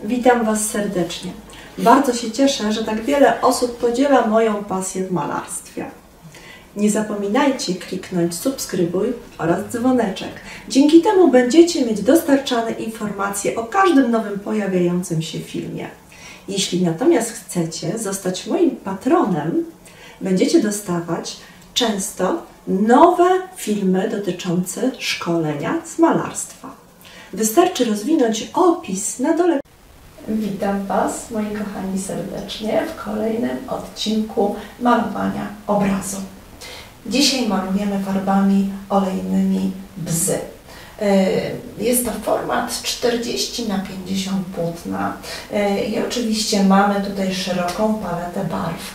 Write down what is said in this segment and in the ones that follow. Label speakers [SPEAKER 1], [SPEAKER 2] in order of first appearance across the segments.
[SPEAKER 1] Witam Was serdecznie. Bardzo się cieszę, że tak wiele osób podziela moją pasję w malarstwie. Nie zapominajcie kliknąć subskrybuj oraz dzwoneczek. Dzięki temu będziecie mieć dostarczane informacje o każdym nowym pojawiającym się filmie. Jeśli natomiast chcecie zostać moim patronem, będziecie dostawać często nowe filmy dotyczące szkolenia z malarstwa. Wystarczy rozwinąć opis na dole. Witam Was, moi kochani, serdecznie w kolejnym odcinku malowania obrazu. Dzisiaj malujemy farbami olejnymi bzy. Jest to format 40×50 płótna i oczywiście mamy tutaj szeroką paletę barw.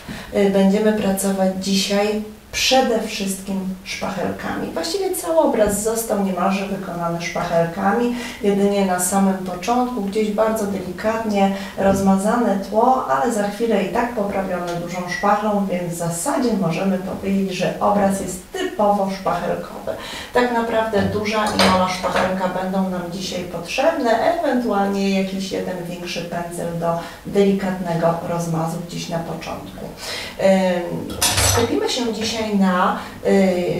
[SPEAKER 1] Będziemy pracować dzisiaj przede wszystkim szpachelkami. Właściwie cały obraz został niemalże wykonany szpachelkami, jedynie na samym początku, gdzieś bardzo delikatnie rozmazane tło, ale za chwilę i tak poprawione dużą szpachlą, więc w zasadzie możemy powiedzieć, że obraz jest typowo szpachelkowy. Tak naprawdę duża i mała szpachelka będą nam dzisiaj potrzebne, ewentualnie jakiś jeden większy pędzel do delikatnego rozmazu gdzieś na początku. Skupimy się dzisiaj na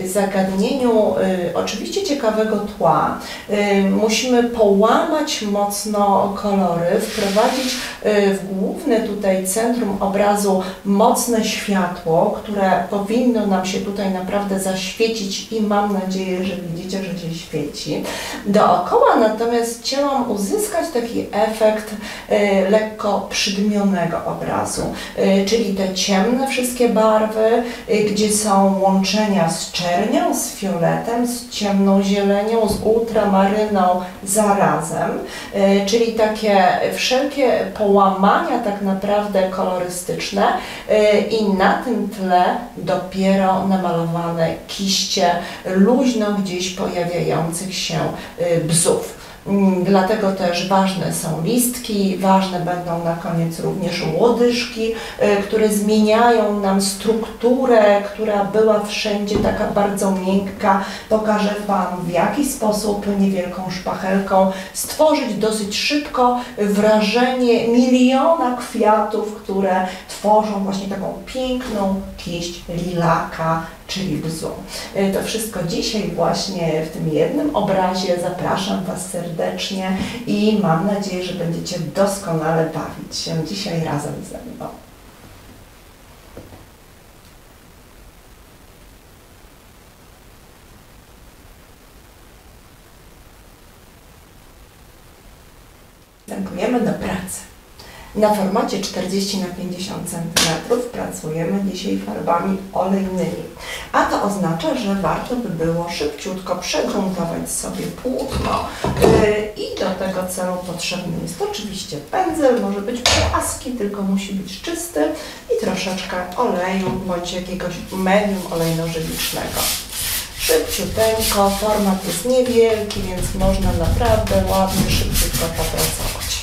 [SPEAKER 1] zagadnieniu oczywiście ciekawego tła. Musimy połamać mocno kolory, wprowadzić w główne tutaj centrum obrazu mocne światło, które powinno nam się tutaj naprawdę zaświecić i mam nadzieję, że widzicie, że się świeci. Dookoła natomiast chciałam uzyskać taki efekt lekko przydmionego obrazu, czyli te ciemne wszystkie barwy, gdzie są łączenia z czernią, z fioletem, z ciemną zielenią, z ultramaryną zarazem, czyli takie wszelkie połamania tak naprawdę kolorystyczne i na tym tle dopiero namalowane kiście luźno gdzieś pojawiających się bzów. Dlatego też ważne są listki, ważne będą na koniec również łodyżki, które zmieniają nam strukturę, która była wszędzie taka bardzo miękka. Pokażę Wam, w jaki sposób niewielką szpachelką stworzyć dosyć szybko wrażenie miliona kwiatów, które tworzą właśnie taką piękną kiść lilaka, czyli bzu. To wszystko dzisiaj właśnie w tym jednym obrazie. Zapraszam Was serdecznie i mam nadzieję, że będziecie doskonale bawić się dzisiaj razem ze mną. Wstępujemy do pracy. Na formacie 40×50 cm pracujemy dzisiaj farbami olejnymi, a to oznacza, że warto by było szybciutko przegruntować sobie płótno i do tego celu potrzebny jest oczywiście pędzel, może być płaski, tylko musi być czysty i troszeczkę oleju bądź jakiegoś medium olejno-żywicznego. Szybciuteńko, format jest niewielki, więc można naprawdę ładnie, szybciutko popracować.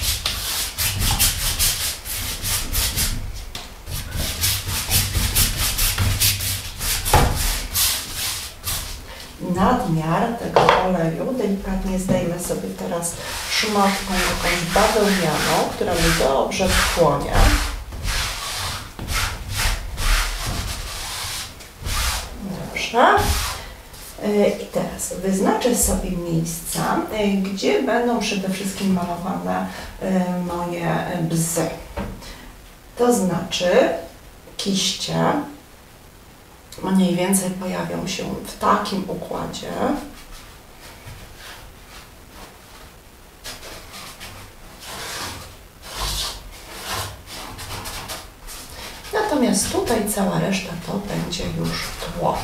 [SPEAKER 1] Nadmiar tego oleju delikatnie zdejmę sobie teraz szmatką jakąś bawełnianą, która mi dobrze wchłonie. Dobrze. I teraz wyznaczę sobie miejsca, gdzie będą przede wszystkim malowane moje bzy. To znaczy kiście mniej więcej pojawią się w takim układzie. Natomiast tutaj cała reszta to będzie już tło.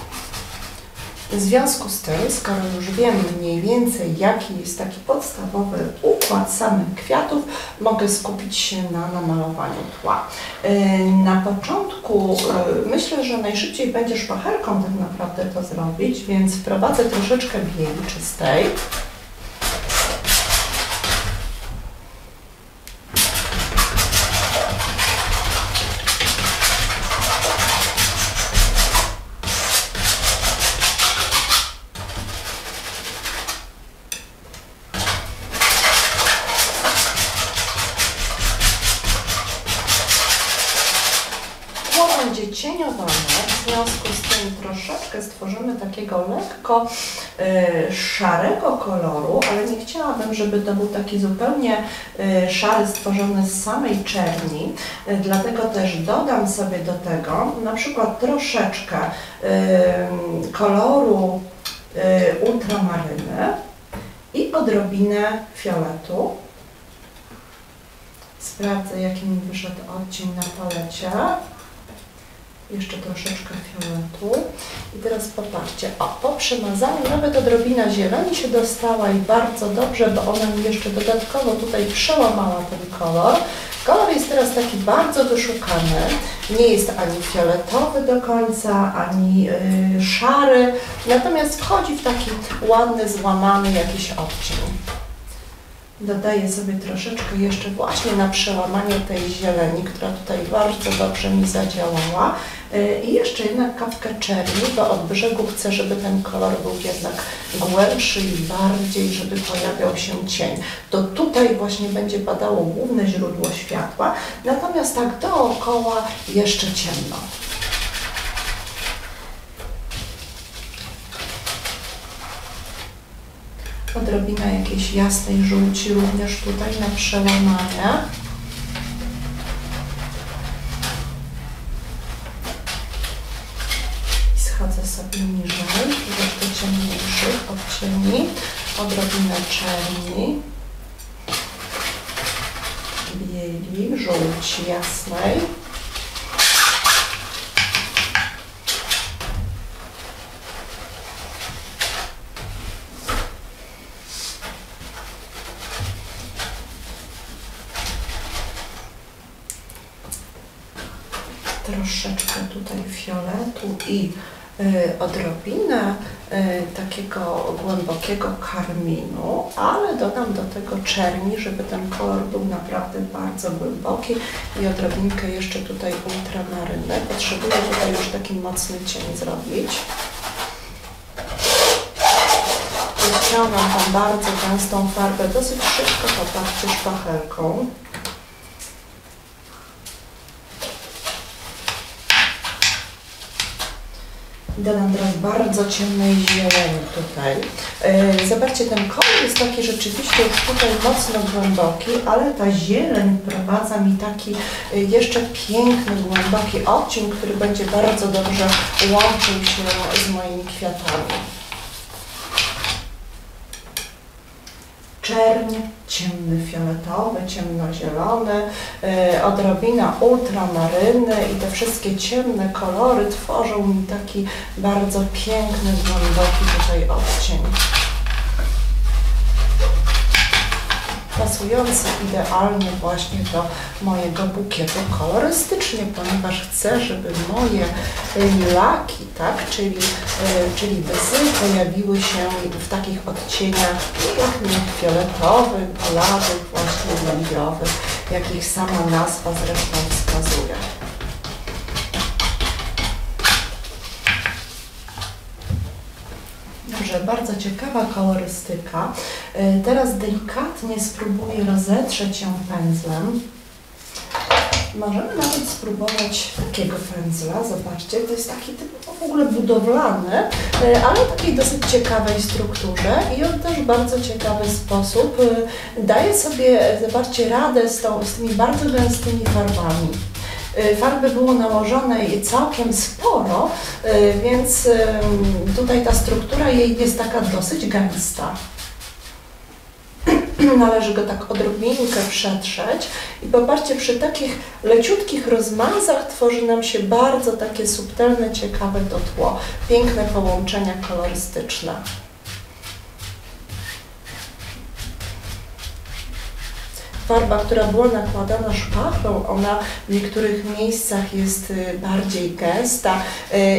[SPEAKER 1] W związku z tym, skoro już wiemy mniej więcej, jaki jest taki podstawowy układ samych kwiatów, mogę skupić się na namalowaniu tła. Na początku myślę, że najszybciej będzie szpachelką tak naprawdę to zrobić, więc wprowadzę troszeczkę bieli czystej. wycieniowane, w związku z tym troszeczkę stworzymy takiego lekko szarego koloru, ale nie chciałabym, żeby to był taki zupełnie szary, stworzony z samej czerni, dlatego też dodam sobie do tego na przykład troszeczkę koloru ultramaryny i odrobinę fioletu. Sprawdzę, jaki mi wyszedł odcień na palecie. Jeszcze troszeczkę fioletu. I teraz popatrzcie, po przemazaniu nawet odrobina zieleni się dostała i bardzo dobrze, bo ona mi jeszcze dodatkowo tutaj przełamała ten kolor. Kolor jest teraz taki bardzo wyszukany, nie jest ani fioletowy do końca, ani szary, natomiast wchodzi w taki ładny, złamany jakiś odcień. Dodaję sobie troszeczkę jeszcze właśnie na przełamanie tej zieleni, która tutaj bardzo dobrze mi zadziałała. I jeszcze jednak kawkę czerni, bo od brzegu chcę, żeby ten kolor był jednak głębszy i bardziej, żeby pojawiał się cień. To tutaj właśnie będzie padało główne źródło światła, natomiast tak dookoła jeszcze ciemno. Odrobina jakiejś jasnej żółci również tutaj na przełamanie. I schodzę sobie niżej, jeszcze ciemniejszych odcieni, odrobinę czerni, bieli, żółci jasnej. Troszeczkę tutaj fioletu i odrobinę takiego głębokiego karminu, ale dodam do tego czerni, żeby ten kolor był naprawdę bardzo głęboki i odrobinkę jeszcze tutaj ultramaryny. Potrzebuję tutaj już taki mocny cień zrobić. Wyciągam tam bardzo gęstą farbę, dosyć szybko, popatrzcie, szpachelką. Dodam teraz bardzo ciemnej zieleni tutaj. Zobaczcie, ten kolor jest taki rzeczywiście już tutaj mocno głęboki, ale ta zieleń wprowadza mi taki jeszcze piękny, głęboki odcień, który będzie bardzo dobrze łączył się z moimi kwiatami. Czerń, ciemny fioletowy, ciemnozielony, odrobina ultramaryny i te wszystkie ciemne kolory tworzą mi taki bardzo piękny, głęboki tutaj odcień. Pasujący idealnie właśnie do mojego bukietu kolorystycznie, ponieważ chcę, żeby moje laki, tak, czyli bezy pojawiły się w takich odcieniach pięknych, fioletowych, gulawych, właśnie węglowych, jakich sama nazwa zresztą wskazuje. Dobrze, bardzo ciekawa kolorystyka. Teraz delikatnie spróbuję rozetrzeć ją pędzlem. Możemy nawet spróbować takiego pędzla, zobaczcie, to jest taki typowo w ogóle budowlany, ale takiej dosyć ciekawej strukturze i on też w bardzo ciekawy sposób daje sobie, zobaczcie, radę z tymi bardzo gęstymi farbami. Farby było nałożone całkiem sporo, więc tutaj ta struktura jej jest taka dosyć gęsta. Należy go tak odrobinkę przetrzeć i popatrzcie, przy takich leciutkich rozmazach tworzy nam się bardzo takie subtelne, ciekawe to tło. Piękne połączenia kolorystyczne. Farba, która była nakładana szpachą, ona w niektórych miejscach jest bardziej gęsta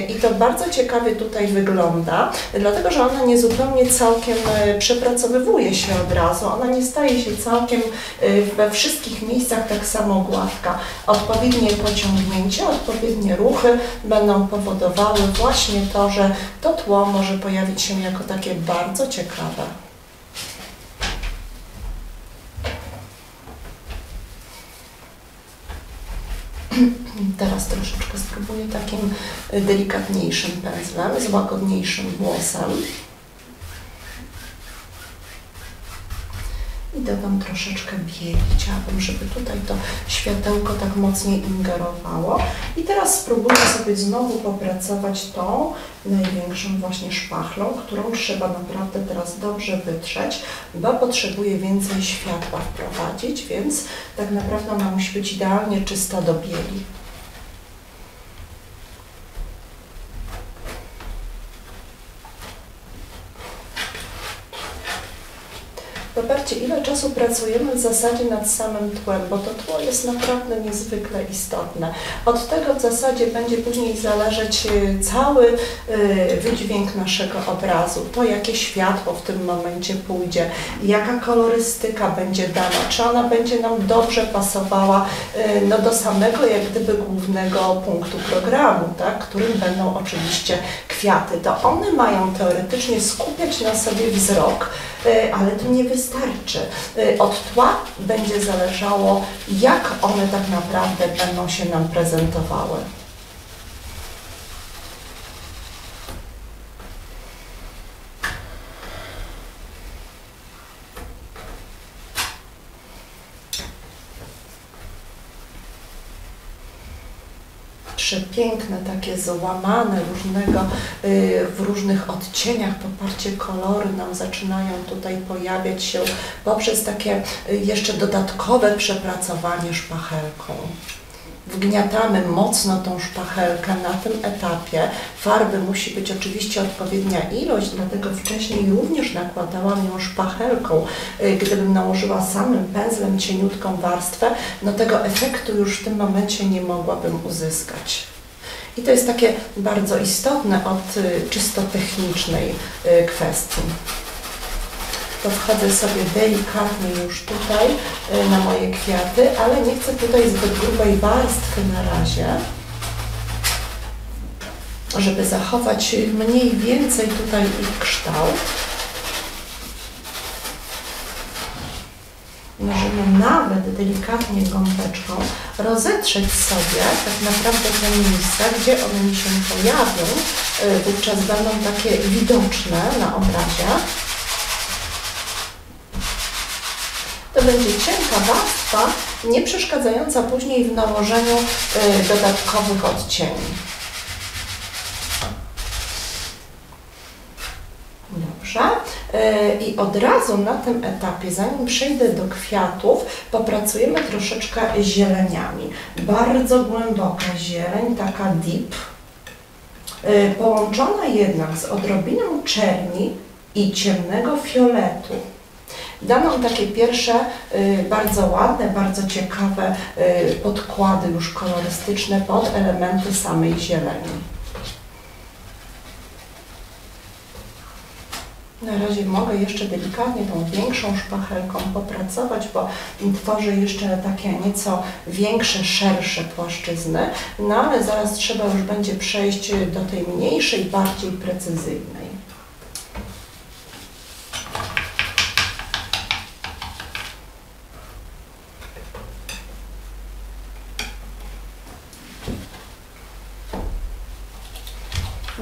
[SPEAKER 1] i to bardzo ciekawie tutaj wygląda, dlatego że ona nie zupełnie całkiem przepracowywuje się od razu, ona nie staje się całkiem we wszystkich miejscach tak samo gładka. Odpowiednie pociągnięcie, odpowiednie ruchy będą powodowały właśnie to, że to tło może pojawić się jako takie bardzo ciekawe. Teraz troszeczkę spróbuję takim delikatniejszym pędzlem, z łagodniejszym włosem. I dodam troszeczkę bieli. Chciałabym, żeby tutaj to światełko tak mocniej ingerowało. I teraz spróbuję sobie znowu popracować tą największą właśnie szpachlą, którą trzeba naprawdę teraz dobrze wytrzeć, bo potrzebuję więcej światła wprowadzić, więc tak naprawdę ona musi być idealnie czysta do bieli. Zobaczcie, ile czasu pracujemy w zasadzie nad samym tłem, bo to tło jest naprawdę niezwykle istotne. Od tego w zasadzie będzie później zależeć cały wydźwięk naszego obrazu. To, jakie światło w tym momencie pójdzie, jaka kolorystyka będzie dana, czy ona będzie nam dobrze pasowała no, do samego jak gdyby głównego punktu programu, tak, którym będą oczywiście kwiaty. To one mają teoretycznie skupiać na sobie wzrok, ale to nie wystarczy. Od tła będzie zależało, jak one tak naprawdę będą się nam prezentowały. Przepiękne, takie złamane w różnych odcieniach, poparcie kolory nam zaczynają tutaj pojawiać się poprzez takie jeszcze dodatkowe przepracowanie szpachelką. Wgniatamy mocno tą szpachelkę na tym etapie. Farby musi być oczywiście odpowiednia ilość, dlatego wcześniej również nakładałam ją szpachelką. Gdybym nałożyła samym pędzlem cieniutką warstwę, no tego efektu już w tym momencie nie mogłabym uzyskać. I to jest takie bardzo istotne od czysto technicznej kwestii. To wchodzę sobie delikatnie już tutaj na moje kwiaty, ale nie chcę tutaj zbyt grubej warstwy na razie, żeby zachować mniej więcej tutaj ich kształt. Możemy nawet delikatnie gąbeczką rozetrzeć sobie tak naprawdę te miejsca, gdzie one mi się pojawią, wówczas będą takie widoczne na obrazie. To będzie cienka warstwa, nie przeszkadzająca później w nałożeniu dodatkowych odcieni. Dobrze. I od razu na tym etapie, zanim przejdę do kwiatów, popracujemy troszeczkę zieleniami. Bardzo głęboka zieleń, taka deep, połączona jednak z odrobiną czerni i ciemnego fioletu. Da nam takie pierwsze bardzo ładne, bardzo ciekawe podkłady już kolorystyczne pod elementy samej zieleni. Na razie mogę jeszcze delikatnie tą większą szpachelką popracować, bo tworzy jeszcze takie nieco większe, szersze płaszczyzny, no ale zaraz trzeba już będzie przejść do tej mniejszej, bardziej precyzyjnej.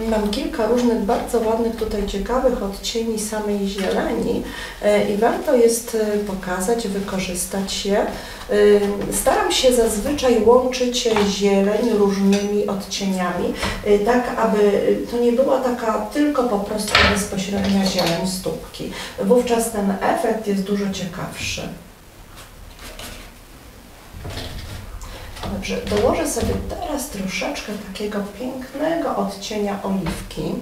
[SPEAKER 1] Mam kilka różnych bardzo ładnych tutaj ciekawych odcieni samej zieleni i warto jest pokazać, wykorzystać je. Staram się zazwyczaj łączyć zieleń różnymi odcieniami, tak aby to nie była taka tylko po prostu bezpośrednia zieleń stópki. Wówczas ten efekt jest dużo ciekawszy. Dobrze, dołożę sobie teraz troszeczkę takiego pięknego odcienia oliwki.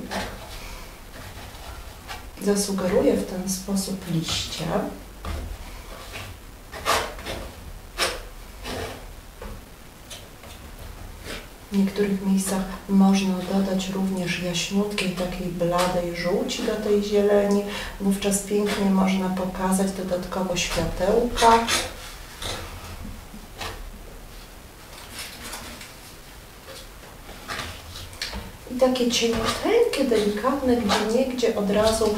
[SPEAKER 1] Zasugeruję w ten sposób liście. W niektórych miejscach można dodać również jaśniutkiej, takiej bladej żółci do tej zieleni. Wówczas pięknie można pokazać dodatkowo światełka. I takie cieniuteńkie takie delikatne, gdzieniegdzie od razu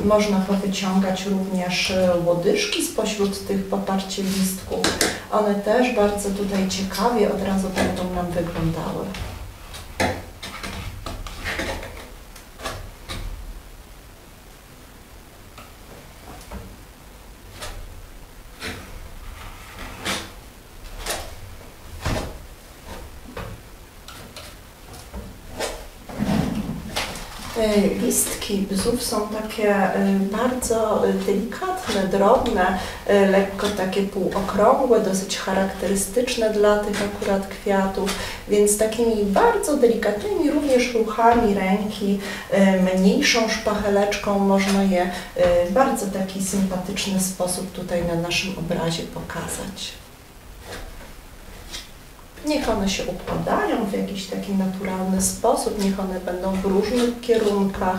[SPEAKER 1] można powyciągać również łodyżki spośród tych, poparcie, listków. One też bardzo tutaj ciekawie od razu będą nam wyglądały. Listki bzów są takie bardzo delikatne, drobne, lekko takie półokrągłe, dosyć charakterystyczne dla tych akurat kwiatów, więc takimi bardzo delikatnymi również ruchami ręki, mniejszą szpacheleczką można je w bardzo taki sympatyczny sposób tutaj na naszym obrazie pokazać. Niech one się układają w jakiś taki naturalny sposób, niech one będą w różnych kierunkach.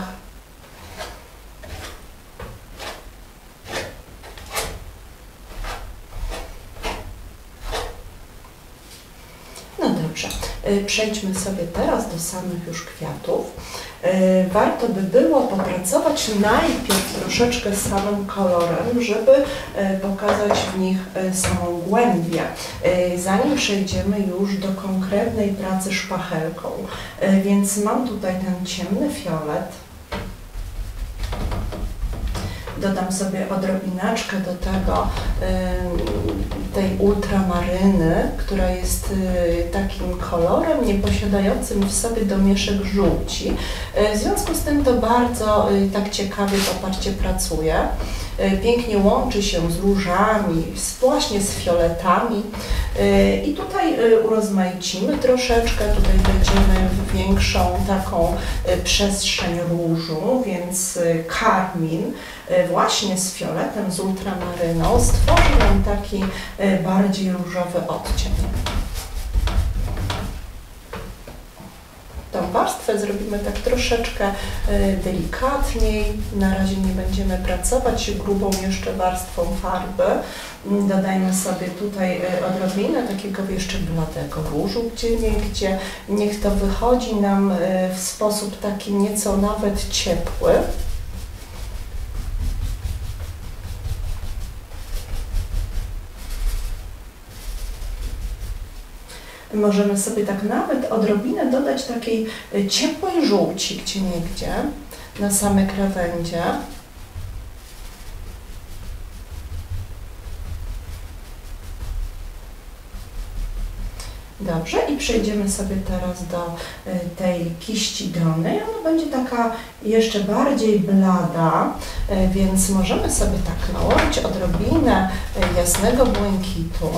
[SPEAKER 1] No dobrze, przejdźmy sobie teraz do samych już kwiatów. Warto by było popracować najpierw troszeczkę z samym kolorem, żeby pokazać w nich samą głębię, zanim przejdziemy już do konkretnej pracy szpachelką. Więc mam tutaj ten ciemny fiolet. Dodam sobie odrobinaczkę do tego tej ultramaryny, która jest takim kolorem nieposiadającym w sobie domieszek żółci. W związku z tym to bardzo tak ciekawie poparcie pracuje. Pięknie łączy się z różami, właśnie z fioletami i tutaj urozmaicimy troszeczkę, tutaj będziemy w większą taką przestrzeń różu, więc karmin właśnie z fioletem, z ultramaryną stworzy nam taki bardziej różowy odcień. Tą warstwę zrobimy tak troszeczkę delikatniej. Na razie nie będziemy pracować grubą jeszcze warstwą farby. Dodajmy sobie tutaj odrobinę takiego jeszcze bladego różu gdzieniegdzie. Niech to wychodzi nam w sposób taki nieco nawet ciepły. Możemy sobie tak nawet odrobinę dodać takiej ciepłej żółci gdzieniegdzie na same krawędzie. Dobrze, i przejdziemy sobie teraz do tej kiści dolnej. Ona będzie taka jeszcze bardziej blada, więc możemy sobie tak nałożyć odrobinę jasnego błękitu.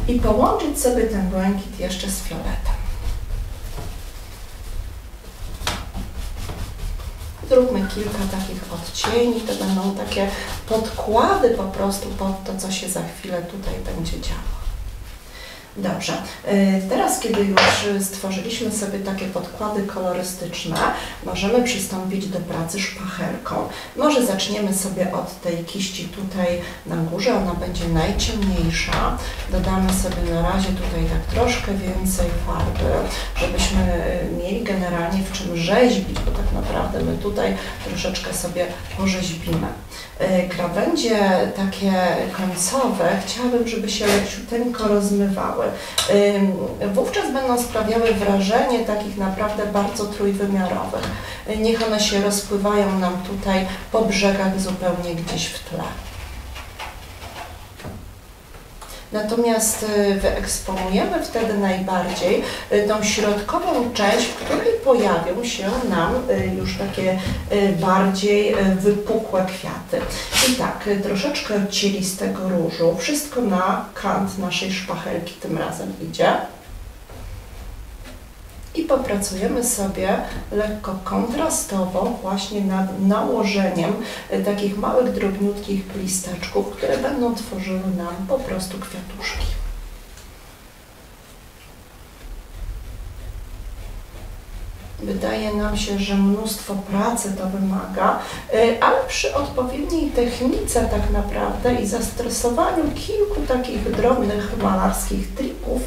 [SPEAKER 1] I połączyć sobie ten błękit jeszcze z fioletem. Zróbmy kilka takich odcieni, to będą takie podkłady po prostu pod to, co się za chwilę tutaj będzie działo. Dobrze, teraz kiedy już stworzyliśmy sobie takie podkłady kolorystyczne, możemy przystąpić do pracy szpachelką. Może zaczniemy sobie od tej kiści tutaj na górze, ona będzie najciemniejsza. Dodamy sobie na razie tutaj tak troszkę więcej farby, żebyśmy mieli generalnie w czym rzeźbić, bo tak naprawdę my tutaj troszeczkę sobie porzeźbimy. Krawędzie takie końcowe chciałabym, żeby się leciuteńko rozmywały. Wówczas będą sprawiały wrażenie takich naprawdę bardzo trójwymiarowych. Niech one się rozpływają nam tutaj po brzegach zupełnie gdzieś w tle. Natomiast wyeksponujemy wtedy najbardziej tą środkową część, w której pojawią się nam już takie bardziej wypukłe kwiaty. I tak, troszeczkę cielistego różu, wszystko na kant naszej szpachelki tym razem idzie. I popracujemy sobie lekko kontrastowo właśnie nad nałożeniem takich małych, drobniutkich listeczków, które będą tworzyły nam po prostu kwiatuszki. Wydaje nam się, że mnóstwo pracy to wymaga, ale przy odpowiedniej technice tak naprawdę i zastosowaniu kilku takich drobnych malarskich trików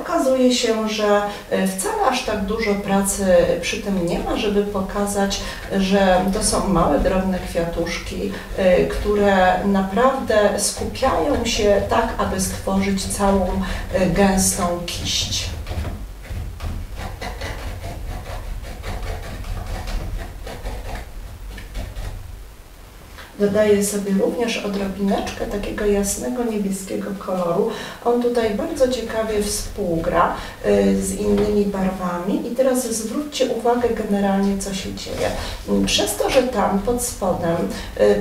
[SPEAKER 1] okazuje się, że wcale aż tak dużo pracy przy tym nie ma, żeby pokazać, że to są małe, drobne kwiatuszki, które naprawdę skupiają się tak, aby stworzyć całą gęstą kiść. Dodaję sobie również odrobineczkę takiego jasnego niebieskiego koloru. On tutaj bardzo ciekawie współgra z innymi barwami i teraz zwróćcie uwagę generalnie, co się dzieje. Przez to, że tam pod spodem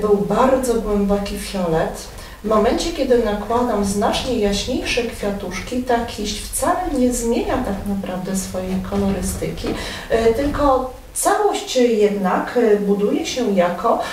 [SPEAKER 1] był bardzo głęboki fiolet, w momencie, kiedy nakładam znacznie jaśniejsze kwiatuszki, ta kiść wcale nie zmienia tak naprawdę swojej kolorystyki, tylko całość jednak buduje się jako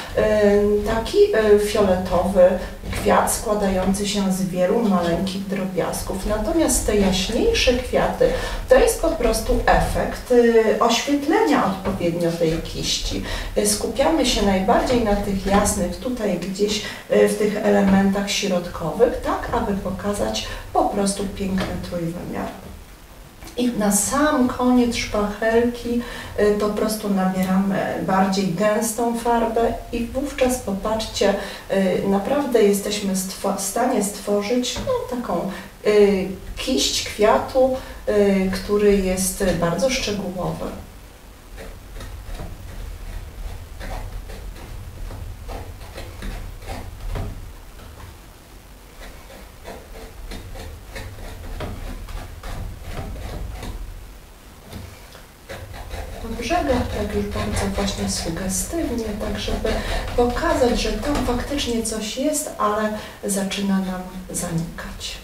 [SPEAKER 1] taki fioletowy kwiat składający się z wielu maleńkich drobiazgów. Natomiast te jaśniejsze kwiaty to jest po prostu efekt oświetlenia odpowiednio tej kiści. Skupiamy się najbardziej na tych jasnych, tutaj gdzieś w tych elementach środkowych, tak aby pokazać po prostu piękny trójwymiar. I na sam koniec szpachelki po prostu nabieramy bardziej gęstą farbę i wówczas popatrzcie, naprawdę jesteśmy w stanie stworzyć taką kiść kwiatu, który jest bardzo szczegółowy. W brzegach tak już bardzo właśnie sugestywnie, tak żeby pokazać, że tam faktycznie coś jest, ale zaczyna nam zanikać.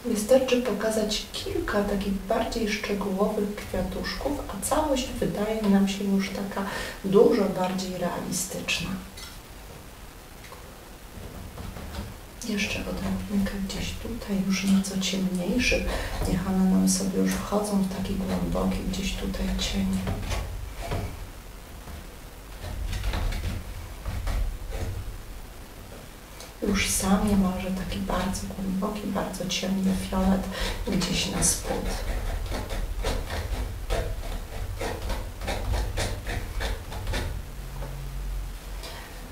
[SPEAKER 1] Wystarczy pokazać kilka takich bardziej szczegółowych kwiatuszków, a całość wydaje nam się już taka dużo bardziej realistyczna. Jeszcze odrobinkę gdzieś tutaj, już nieco ciemniejszych, niech one nam sobie już wchodzą w taki głęboki, gdzieś tutaj cień. Już sam niemalże taki bardzo głęboki, bardzo ciemny fiolet gdzieś na spód.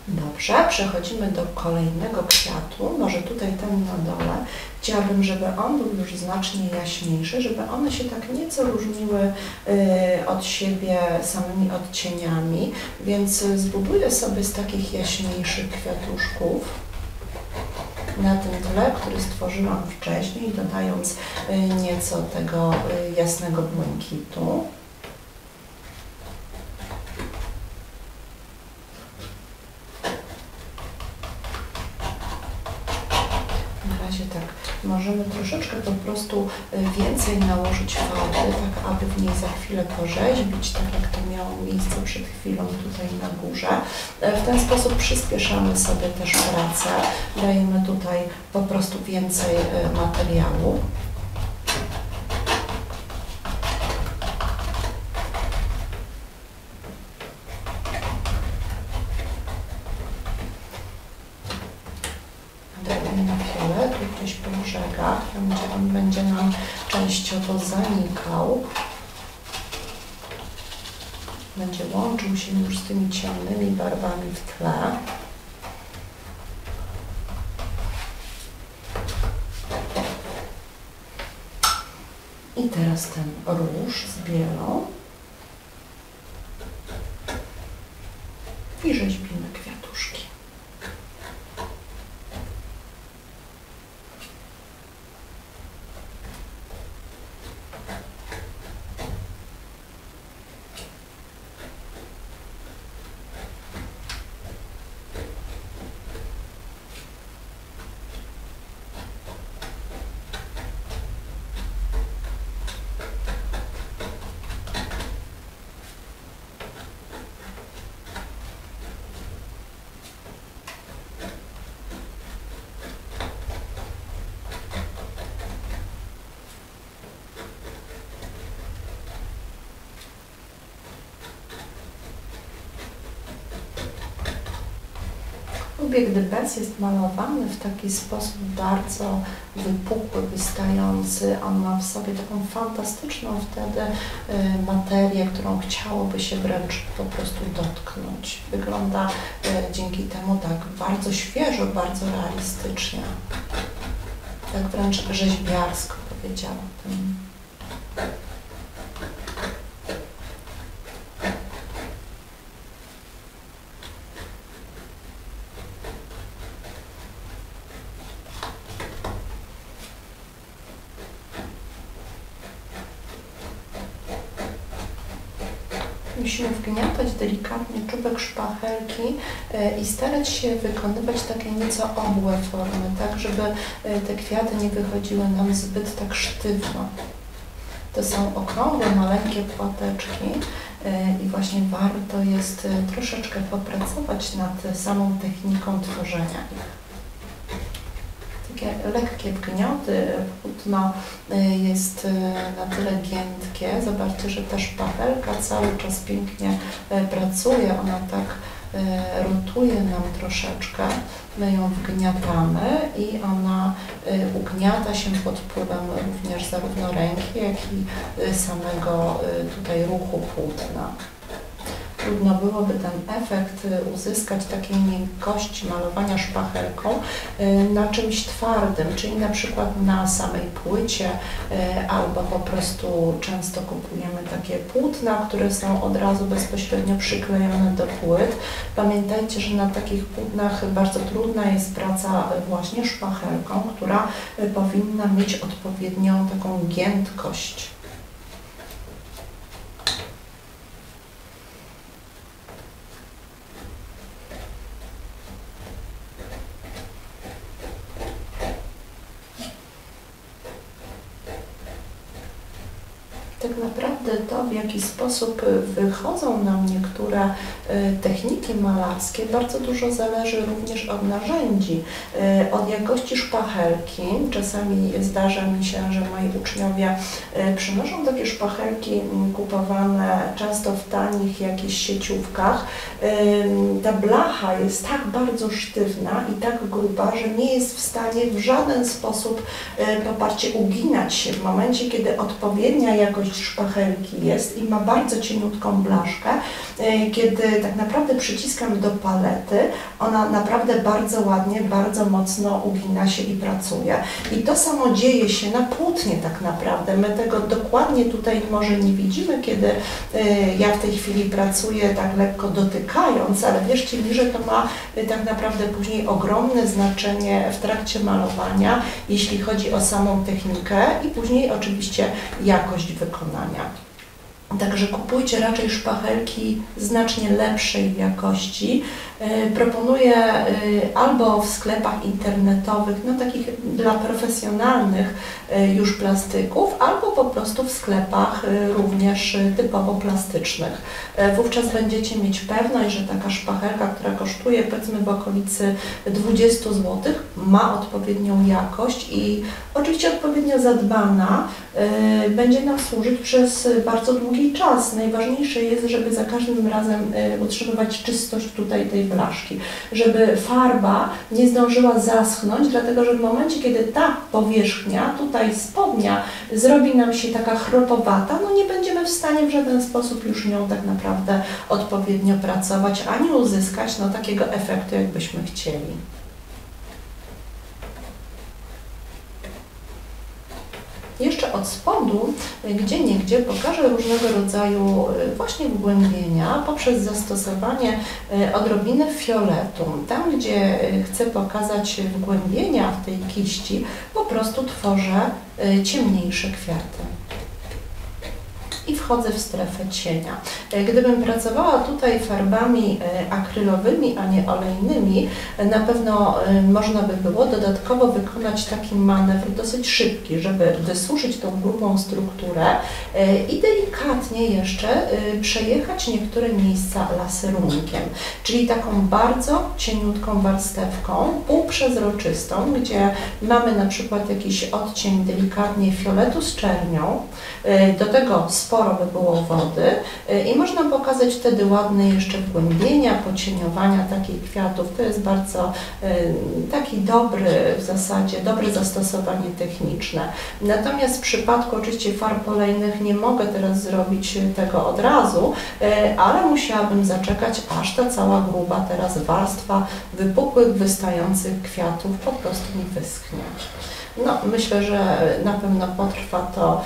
[SPEAKER 1] Dobrze, przechodzimy do kolejnego kwiatu, może tutaj ten na dole. Chciałabym, żeby on był już znacznie jaśniejszy, żeby one się tak nieco różniły od siebie samymi odcieniami, więc zbuduję sobie z takich jaśniejszych kwiatuszków na tym tle, który stworzyłam wcześniej, dodając nieco tego jasnego błękitu. Na razie tak możemy troszeczkę po prostu więcej nałożyć farby, tak aby w niej za chwilę porzeźbić, tak jak to miało miejsce przed chwilą tutaj na górze. W ten sposób przyspieszamy sobie też pracę, dajemy tutaj po prostu więcej materiału. Gdzieś po brzegach, gdzie on będzie nam częściowo zanikał. Będzie łączył się już z tymi ciemnymi barwami w tle. I teraz ten róż z bielą. I rzeźbimy kwiatuszki. tubie, gdy bez jest malowany w taki sposób bardzo wypukły, wystający, on ma w sobie taką fantastyczną wtedy materię, którą chciałoby się wręcz po prostu dotknąć. Wygląda dzięki temu tak bardzo świeżo, bardzo realistycznie. Tak wręcz rzeźbiarsko powiedziałabym. Musimy wgniatać delikatnie czubek szpachelki i starać się wykonywać takie nieco obłe formy, tak żeby te kwiaty nie wychodziły nam zbyt tak sztywno. To są okrągłe, maleńkie płateczki i właśnie warto jest troszeczkę popracować nad samą techniką tworzenia ich. Takie lekkie wgnioty, płótno jest na tyle giętkie. Zobaczcie, że ta szpachelka cały czas pięknie pracuje, ona tak rotuje nam troszeczkę, my ją wgniatamy i ona ugniata się pod wpływem również zarówno ręki, jak i samego tutaj ruchu płótna. Trudno byłoby ten efekt uzyskać takiej miękkości malowania szpachelką na czymś twardym, czyli na przykład na samej płycie, albo po prostu często kupujemy takie płótna, które są od razu bezpośrednio przyklejone do płyt. Pamiętajcie, że na takich płótnach bardzo trudna jest praca właśnie szpachelką, która powinna mieć odpowiednią taką giętkość. Tak naprawdę to, w jaki sposób wychodzą nam niektóre techniki malarskie, bardzo dużo zależy również od narzędzi, od jakości szpachelki. Czasami zdarza mi się, że moi uczniowie przynoszą takie szpachelki kupowane często w tanich jakichś sieciówkach. Ta blacha jest tak bardzo sztywna i tak gruba, że nie jest w stanie w żaden sposób, poparcie, uginać się w momencie, kiedy odpowiednia jakość szpachelki jest i ma bardzo cieniutką blaszkę, kiedy tak naprawdę przyciskam do palety, ona naprawdę bardzo ładnie, bardzo mocno ugina się i pracuje. I to samo dzieje się na płótnie tak naprawdę. My tego dokładnie tutaj może nie widzimy, kiedy ja w tej chwili pracuję tak lekko dotykając, ale wierzcie mi, że to ma tak naprawdę później ogromne znaczenie w trakcie malowania, jeśli chodzi o samą technikę i później oczywiście jakość wykonania. Także kupujcie raczej szpachelki znacznie lepszej jakości. Proponuję albo w sklepach internetowych, no takich dla profesjonalnych już plastyków, albo po prostu w sklepach również typowo plastycznych. Wówczas będziecie mieć pewność, że taka szpachelka, która kosztuje powiedzmy w okolicy 20 zł, ma odpowiednią jakość i oczywiście odpowiednio zadbana, będzie nam służyć przez bardzo długi czas. Najważniejsze jest, żeby za każdym razem utrzymywać czystość tutaj tej blaszki, żeby farba nie zdążyła zaschnąć, dlatego że w momencie, kiedy ta powierzchnia, tutaj spodnia, zrobi nam się taka chropowata, no nie będziemy w stanie w żaden sposób już nią tak naprawdę odpowiednio pracować, ani uzyskać no, takiego efektu, jakbyśmy chcieli. Jeszcze od spodu, gdzieniegdzie pokażę różnego rodzaju właśnie wgłębienia poprzez zastosowanie odrobiny fioletu. Tam, gdzie chcę pokazać wgłębienia w tej kiści, po prostu tworzę ciemniejsze kwiaty. I wchodzę w strefę cienia. Gdybym pracowała tutaj farbami akrylowymi, a nie olejnymi, na pewno można by było dodatkowo wykonać taki manewr dosyć szybki, żeby wysuszyć tą grubą strukturę i delikatnie jeszcze przejechać niektóre miejsca laserunkiem, czyli taką bardzo cieniutką warstewką, półprzezroczystą, gdzie mamy na przykład jakiś odcień delikatnie fioletu z czernią, do tego sporo aby było wody i można pokazać wtedy ładne jeszcze wgłębienia, pocieniowania takich kwiatów. To jest bardzo taki dobry, w zasadzie dobre zastosowanie techniczne. Natomiast w przypadku oczywiście farb olejnych nie mogę teraz zrobić tego od razu, ale musiałabym zaczekać, aż ta cała gruba teraz warstwa wypukłych, wystających kwiatów po prostu mi wyschnie. No, myślę, że na pewno potrwa to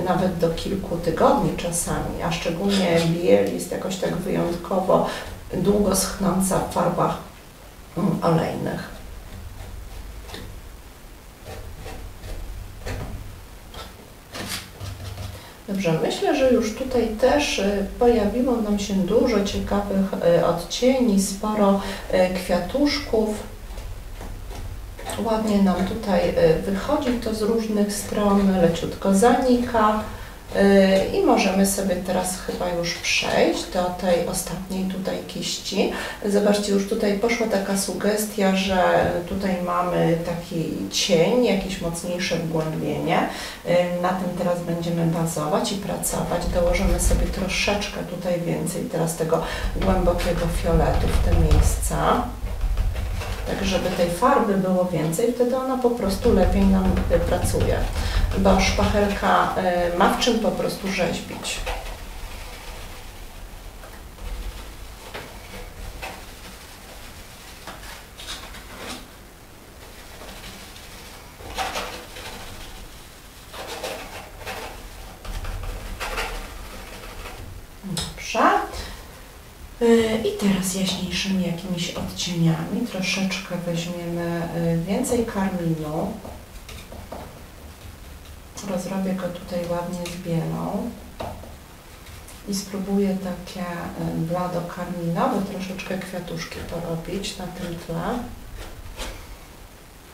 [SPEAKER 1] nawet do kilku tygodni czasami, a szczególnie biel jest jakoś tak wyjątkowo długo schnąca w farbach olejnych. Dobrze, myślę, że już tutaj też pojawiło nam się dużo ciekawych odcieni, sporo kwiatuszków. Ładnie nam tutaj wychodzi to z różnych stron, leciutko zanika i możemy sobie teraz chyba już przejść do tej ostatniej tutaj kiści. Zobaczcie, już tutaj poszła taka sugestia, że tutaj mamy taki cień, jakieś mocniejsze wgłębienie. Na tym teraz będziemy bazować i pracować. Dołożymy sobie troszeczkę tutaj więcej teraz tego głębokiego fioletu w te miejsca. Tak, żeby tej farby było więcej, wtedy ona po prostu lepiej nam pracuje, bo szpachelka ma w czym po prostu rzeźbić. Dobrze. I teraz jaśniejszymi jakimiś odcieniami troszeczkę weźmiemy więcej karminu. Rozrobię go tutaj ładnie z bielą i spróbuję takie blado-karminowe troszeczkę kwiatuszki porobić na tym tle.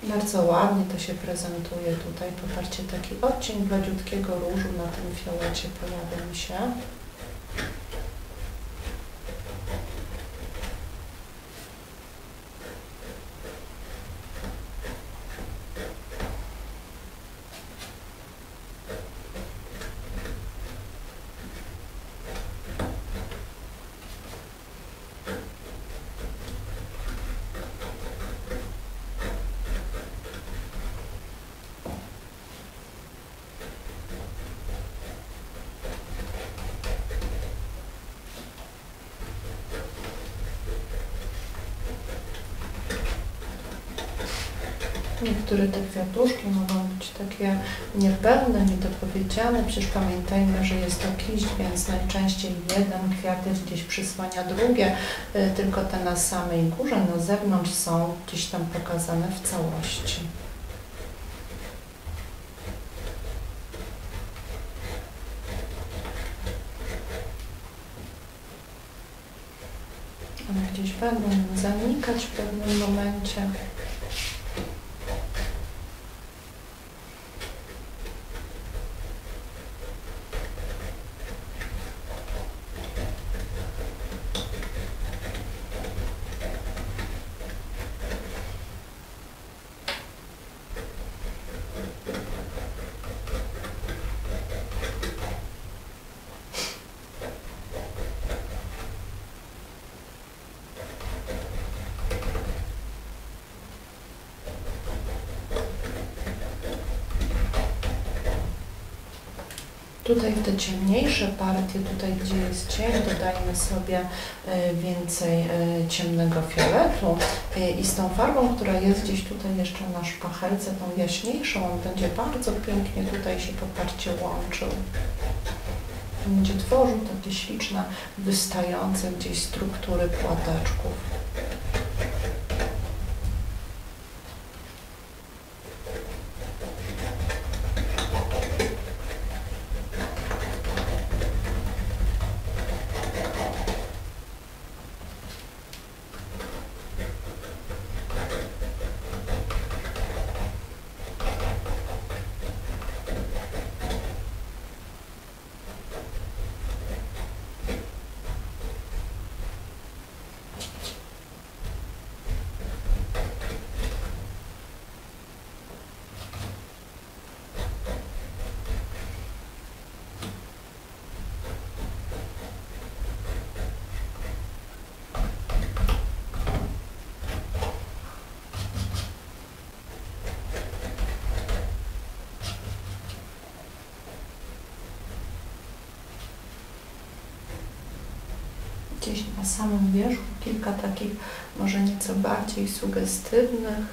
[SPEAKER 1] Bardzo ładnie to się prezentuje tutaj. Popatrzcie, taki odcień bladziutkiego różu na tym fiolecie pojawia mi się. Niektóre te kwiatuszki mogą być takie niepełne, niedopowiedziane. Przecież pamiętajmy, że jest to kiść, więc najczęściej jeden kwiatek gdzieś przysłania drugie, tylko te na samej górze, na zewnątrz są gdzieś tam pokazane w całości. One gdzieś będą zanikać w pewnym momencie. Tutaj w te ciemniejsze partie, tutaj gdzie jest cień, dodajmy sobie więcej ciemnego fioletu i z tą farbą, która jest gdzieś tutaj jeszcze na szpachelce, tą jaśniejszą, on będzie bardzo pięknie tutaj się poparcie łączył. Będzie tworzył takie śliczne, wystające gdzieś struktury płateczków. gdzieś na samym wierzchu kilka takich może nieco bardziej sugestywnych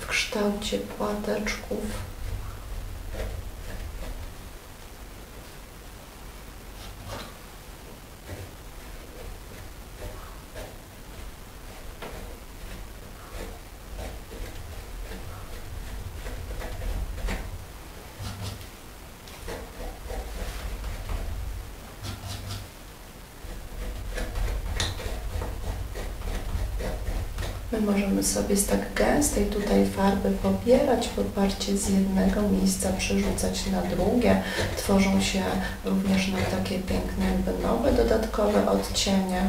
[SPEAKER 1] w kształcie płateczków. My możemy sobie z tak gęstej tutaj farby pobierać, poparcie z jednego miejsca przerzucać na drugie. Tworzą się również nam takie piękne, jakby nowe, dodatkowe odcienie.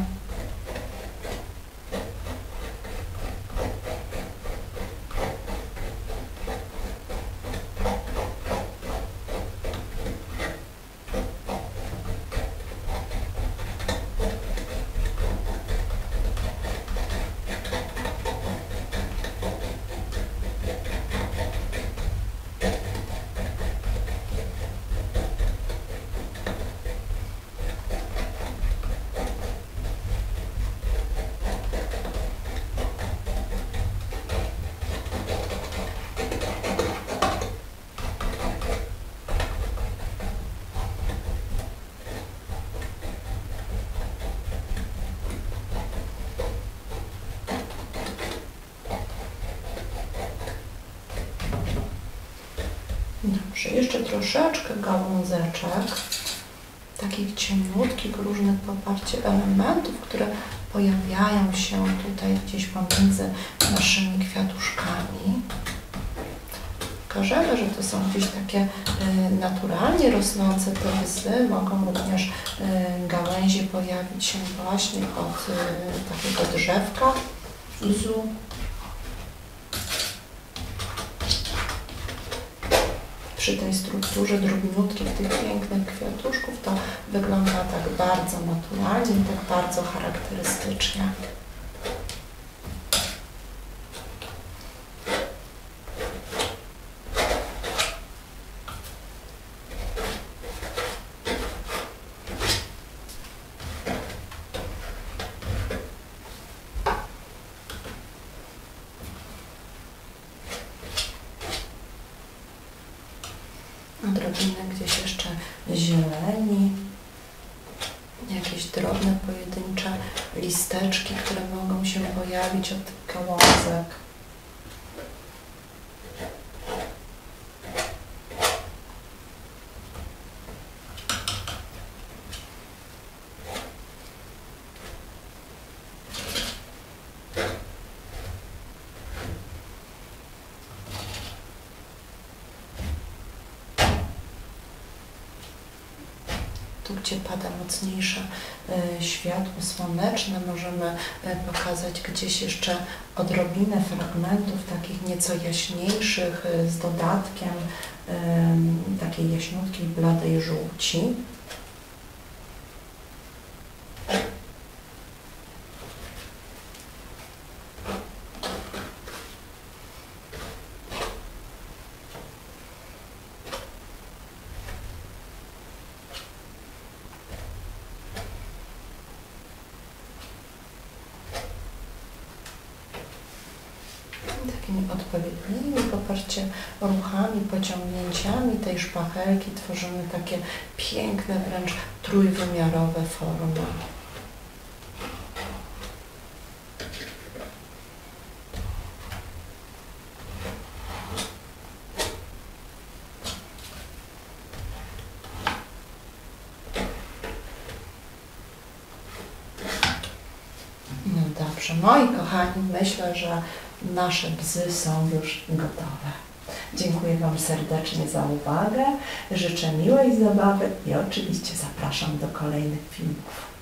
[SPEAKER 1] Dobrze, jeszcze troszeczkę gałązeczek, takich cieniutkich, różnych poparcie elementów, które pojawiają się tutaj gdzieś pomiędzy naszymi kwiatuszkami. Pokażemy, że to są gdzieś takie naturalnie rosnące te łzy. Mogą również gałęzie pojawić się właśnie od takiego drzewka łzu. Przy tej strukturze drobniutkich, tych pięknych kwiatuszków to wygląda tak bardzo naturalnie, tak bardzo charakterystycznie. Odrobinę gdzieś jeszcze zieleni, jakieś drobne, pojedyncze listeczki, które mogą się pojawić od tych gałązek. Tu, gdzie pada mocniejsze światło słoneczne, możemy pokazać gdzieś jeszcze odrobinę fragmentów takich nieco jaśniejszych z dodatkiem takiej jaśniutkiej, bladej żółci. Takimi odpowiednimi, popatrzcie, ruchami, pociągnięciami tej szpachelki tworzymy takie piękne, wręcz trójwymiarowe formy. No dobrze, moi kochani, myślę, że nasze bzy są już gotowe. Dziękuję Wam serdecznie za uwagę, życzę miłej zabawy i oczywiście zapraszam do kolejnych filmów.